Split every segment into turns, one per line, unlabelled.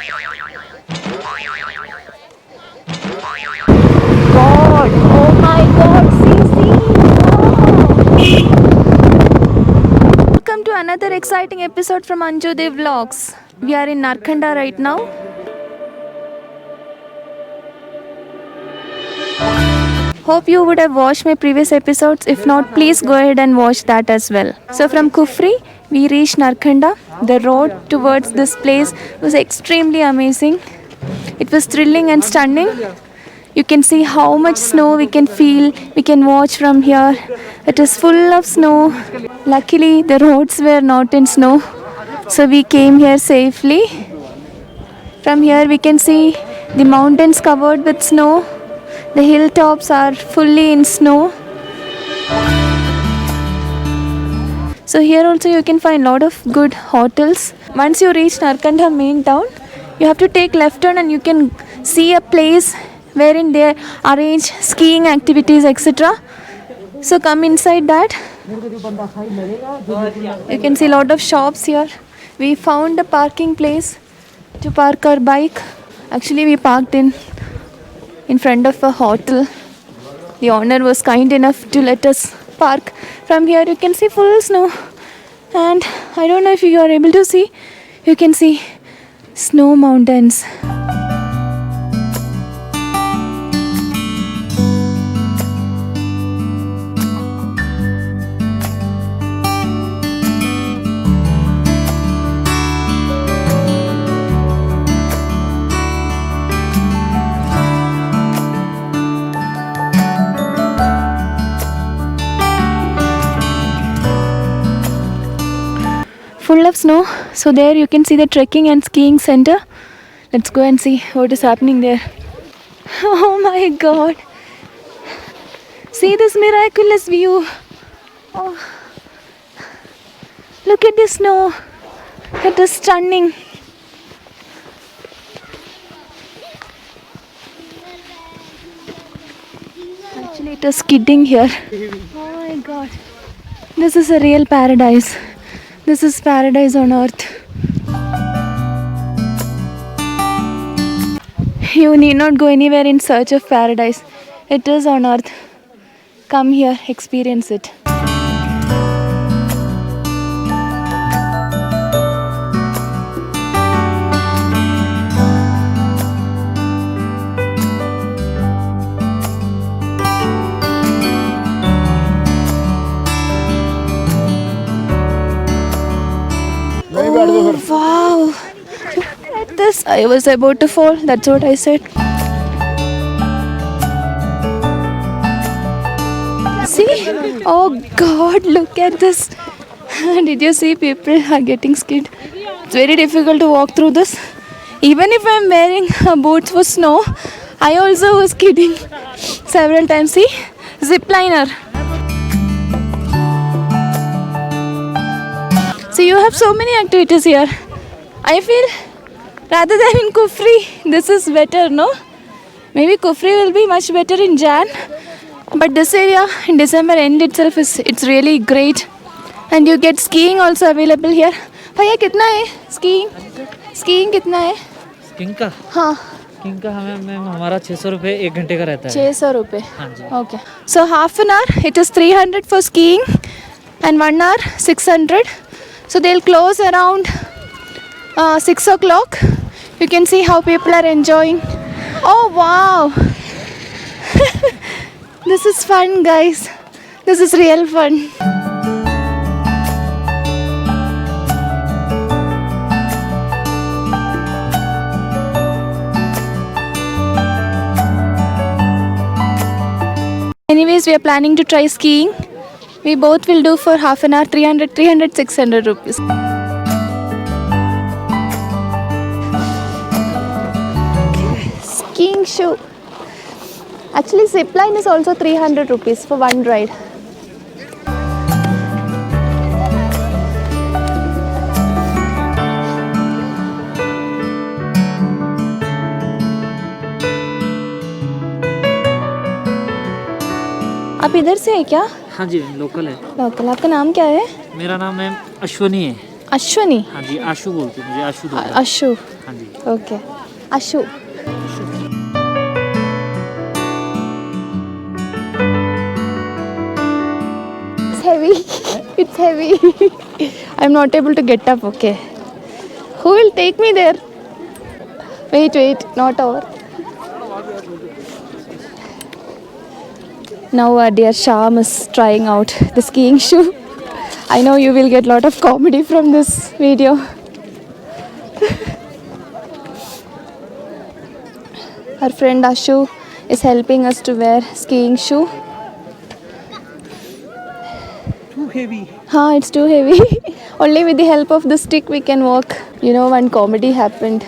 God, oh my God, see. Welcome to another exciting episode from Anju Dev Vlogs. We are in Narkanda right now. Hope you would have watched my previous episodes. If not, please go ahead and watch that as well. So from Kufri, we reached Narkanda. The road towards this place was extremely amazing. It was thrilling and stunning. You can see how much snow we can feel, we can watch from here. It is full of snow. Luckily, the roads were not in snow, so we came here safely. From here, we can see the mountains covered with snow. The hilltops are fully in snow. So here also you can find a lot of good hotels. Once you reach Narkanda main town, you have to take left turn and you can see a place wherein they arrange skiing activities, etc. So come inside that. You can see a lot of shops here. We found a parking place to park our bike. Actually, we parked in front of a hotel. The owner was kind enough to let us park. From here you can see full snow, and I don't know if you are able to see, you can see snow mountains. Full of snow. So there you can see the trekking and skiing center. Let's go and see what is happening there. Oh my God, see this miraculous view. Oh, look at the snow. It is stunning. Actually it is skidding here. Oh my God, this is a real paradise. This is paradise on earth. You need not go anywhere in search of paradise. It is on earth. Come here, experience it. Oh, wow. At this, I was about to fall. That's what I said. See? Oh God, look at this. Did you see people are getting skidded? It's very difficult to walk through this. Even if I'm wearing boots for snow, I also was skidding several times. See? Zipliner. So you have so many activities here. I feel rather than in Kufri, this is better, no? Maybe Kufri will be much better in Jan, but this area in December end itself it's really great, and you get skiing also available here. भैया कितना है skiing? Skiing कितना है?
Skiing का?
हाँ.
Skiing का हमारा 600 रुपये 1 घंटे का रहता है.
600 रुपये.
हाँ जी.
Okay. So half an hour it is 300 for skiing, and 1 hour 600. So they'll close around 6 o'clock. You can see how people are enjoying. Oh wow. This is fun, guys. This is real fun. Anyways, we are planning to try skiing. We both will do for half an hour, 300, 600 rupees. Skiing shoe. Actually, zipline is also 300 rupees for one ride. आप इधर से है क्या?
हाँ जी, local है.
Local. आपका नाम क्या है?
मेरा नाम है अश्वनी है.
अश्वनी.
हाँ जी, आशु बोलते हैं मुझे. आशु.
अशु.
हाँ जी
Okay. Ashu. It's heavy. It's heavy. I'm not able to get up. Okay. Who will take me there? Wait. Not over. Now our dear Sham is trying out the skiing shoe. I know you will get lot of comedy from this video. Her friend Ashu is helping us to wear skiing shoe.
too heavy
Haan, it's too heavy. Only with the help of the stick we can walk. You know, one comedy happened.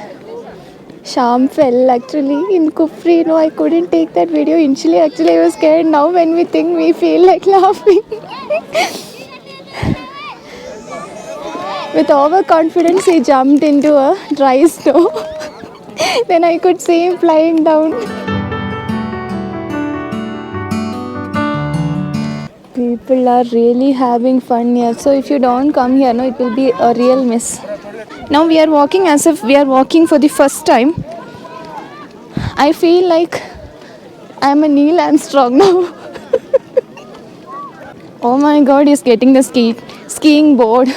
Sham fell actually in Kufri. No, I couldn't take that video. Initially, actually, I was scared. Now, when we think, we feel like laughing. With overconfidence, he jumped into a dry snow. Then I could see him flying down. People are really having fun here. So if you don't come here, no, it will be a real miss. Now we are walking as if we are walking for the first time. I feel like I am a Neil Armstrong now. Oh my God, he's getting the skiing board.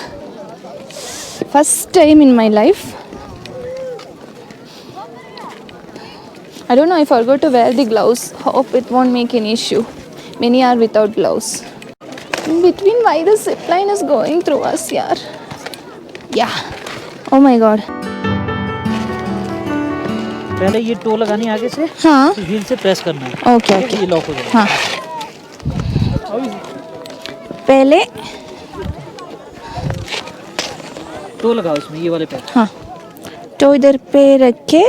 First time in my life. I don't know, I forgot to wear the gloves. Hope it won't make any issue. Many are without gloves. In between, why the zip line is going through us, yaar? Yeah. Oh my God.
पहले ये to लगानी है आगे से
हाँ.
Wheel से press करना है
Okay.
ये लॉक हो जाएगा
हाँ. पहले
टो लगाओ इसमें ये वाले पे
हाँ. तो इधर पे रख के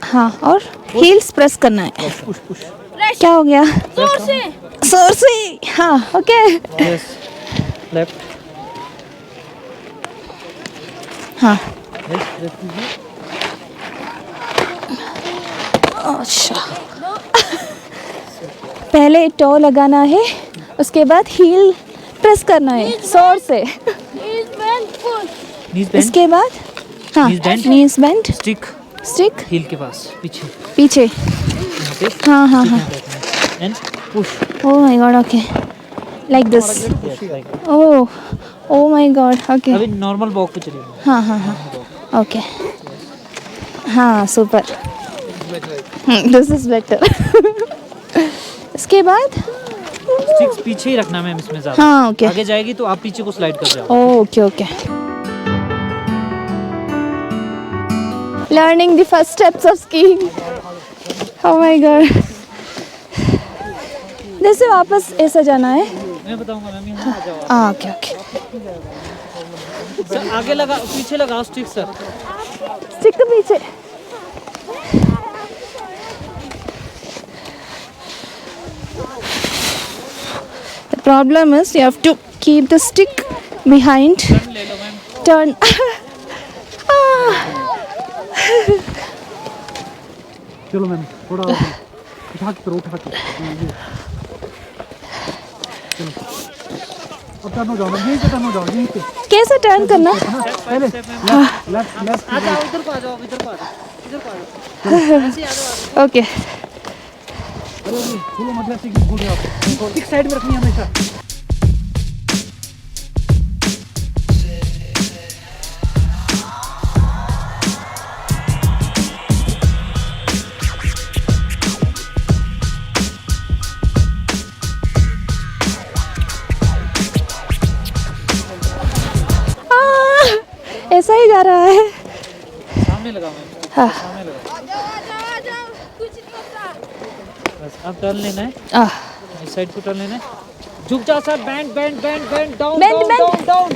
हाँ और हील्स प्रेस करना है. क्या हो गया? जोर से. हाँ. ओके.
यस लेफ्ट
हाँ.
यस
अच्छा. पहले टो लगाना है, उसके बाद हील प्रेस करना है जोर से.
नीज बेंड
इसके बाद हाँ
Knees bent.
नीज बेंड.
स्टिक
स्टिक
हील के पास पीछे
पीछे.
यहाँ पे
हाँ हाँ हाँ.
And push
Oh my God. Okay. Like this. Oh. Oh my God. Okay.
अभी नॉर्मल वॉक पे चलिए
हाँ हाँ हाँ. Okay. हाँ super. This is better. इसके बाद
स्टिक्स पीछे ही रखना मैम इसमें ज़्यादा
हाँ okay.
आगे जाएगी तो आप पीछे को स्लाइड कर जाओ
Oh, okay. Learning the first steps of skiing. Oh my God. जैसे वापस ऐसा जाना है.
मैं बताऊंगा मैम यहाँ आ जाओ
हाँ okay.
सर आगे लगा पीछे लगाओ स्टिक सर
स्टिक के पीछे. The problem is you have to keep the stick behind.
ले लो मैम
Turn.
चलो मैम थोड़ा उठा के करो उठा के चलो अब टर्न हो जाओ मैम यहीं पे टर्न हो जाओ यहीं पे
कैसे टर्न करना?
पहले लेफ्ट लेफ्ट
आ जाओ इधर को आ जाओ इधर को आ जाओ इधर को आ जाओ ऐसे ही आ जाओ
ओके.
अरे फुल मतलब से भूल गए आप एक साइड में रखनी है हमेशा
ऐसा ही जा रहा है.
सामने लगाओ मैम
हाँ.
सामने लगाओ बस अब टर्न लेना है
आह.
इस साइड को टर्न लेना है झुक जाओ sir band band band band down
Bend,
down
bend.
Down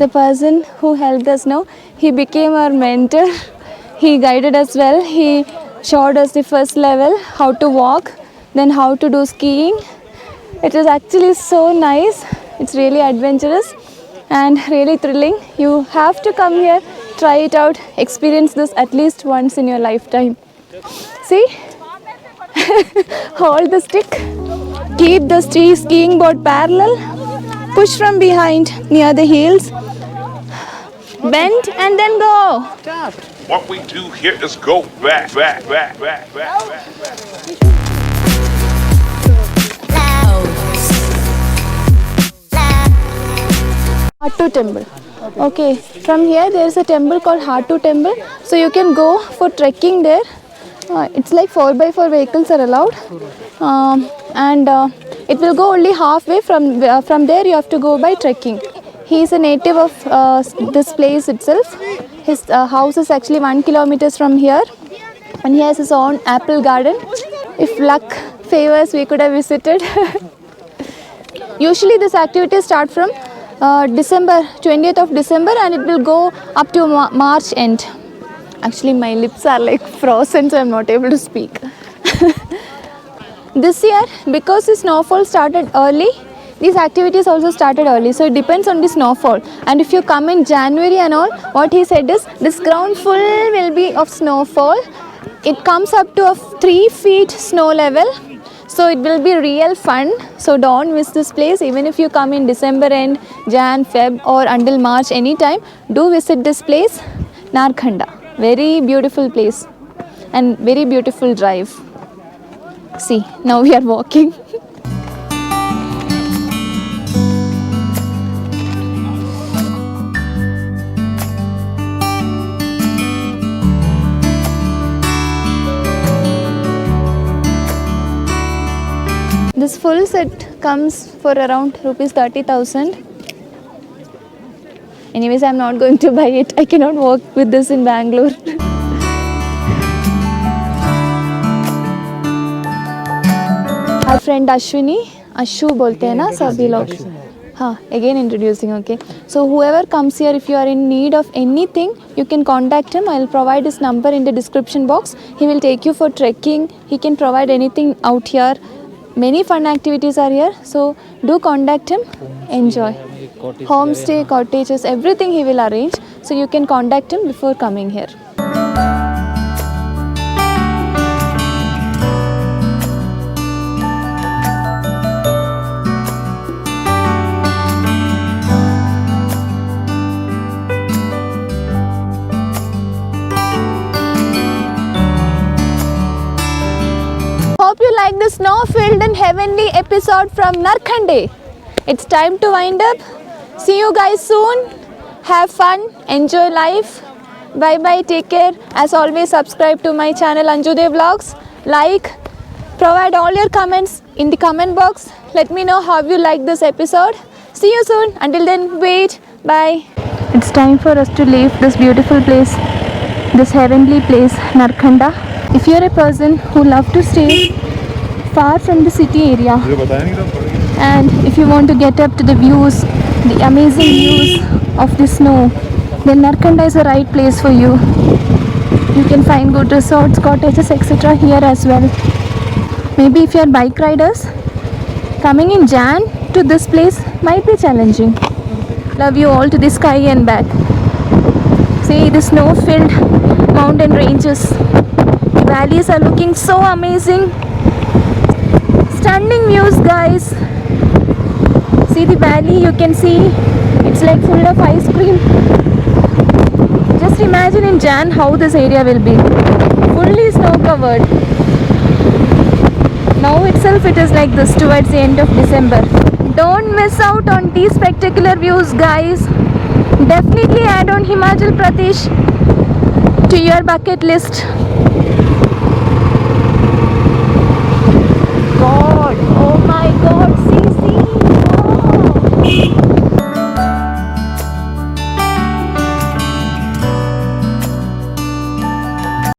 The person who helped us now, he became our mentor. He guided us well. He showed us the first level, how to walk, then how to do skiing. It was actually so nice. It's really adventurous and really thrilling. You have to come here, try it out, experience this at least once in your lifetime. See? Hold the stick, keep the skiing board parallel, push from behind near the heels, bend and then go.
What we do here is go back, back, back, back, back, back, back.
Hatu Temple. Okay, from here there is a temple called Hatu Temple. So you can go for trekking there. It's like 4x4 vehicles are allowed. It will go only halfway. From there you have to go by trekking. He is a native of this place itself. His house is actually 1 kilometer from here. And he has his own apple garden. If luck favors, we could have visited. Usually this activity starts from December, 20th of December, and it will go up to March end. Actually my lips are like frozen, so I'm not able to speak. This year, because the snowfall started early, these activities also started early, so it depends on the snowfall. And if you come in January and all, what he said is this ground full will be of snowfall. It comes up to a 3 feet snow level. So it will be real fun. So don't miss this place. Even if you come in December end, Jan, Feb or until March anytime, do visit this place, Narkhanda. Very beautiful place and very beautiful drive. See, now we are walking. This full set comes for around rupees 30,000. Anyways, I'm not going to buy it. I cannot walk with this in Bangalore. Our friend Ashwini, Ashu bolte hai na sabhi log. हाँ, again introducing, okay. So whoever comes here, if you are in need of anything, you can contact him. I'll provide his number in the description box. He will take you for trekking. He can provide anything out here. Many fun activities are here, so do contact him. Enjoy. Homestay, cottages, everything he will arrange. So you can contact him before coming here. Hope you like the snow-filled and heavenly episode from Narkhande. It's time to wind up. See you guys soon. Have fun. Enjoy life. Bye bye. Take care. As always, subscribe to my channel Anjude Vlogs. Like. Provide all your comments in the comment box. Let me know how you like this episode. See you soon. Until then, wait. Bye. It's time for us to leave this beautiful place. This heavenly place, Narkhanda. If you're a person who loves to stay far from the city area and if you want to get up to the views, the amazing views of the snow, then Narkhanda is the right place for you. You can find good resorts, cottages, etc. here as well. Maybe if you're bike riders, coming in Jan to this place might be challenging. Love you all to the sky and back. See the snow-filled mountain ranges. The valleys are looking so amazing. Stunning views, guys. See the valley, you can see it's like full of ice cream. Just imagine in Jan how this area will be. Fully snow covered. Now itself it is like this towards the end of December. Don't miss out on these spectacular views, guys. Definitely add on Himachal Pradesh to your bucket list.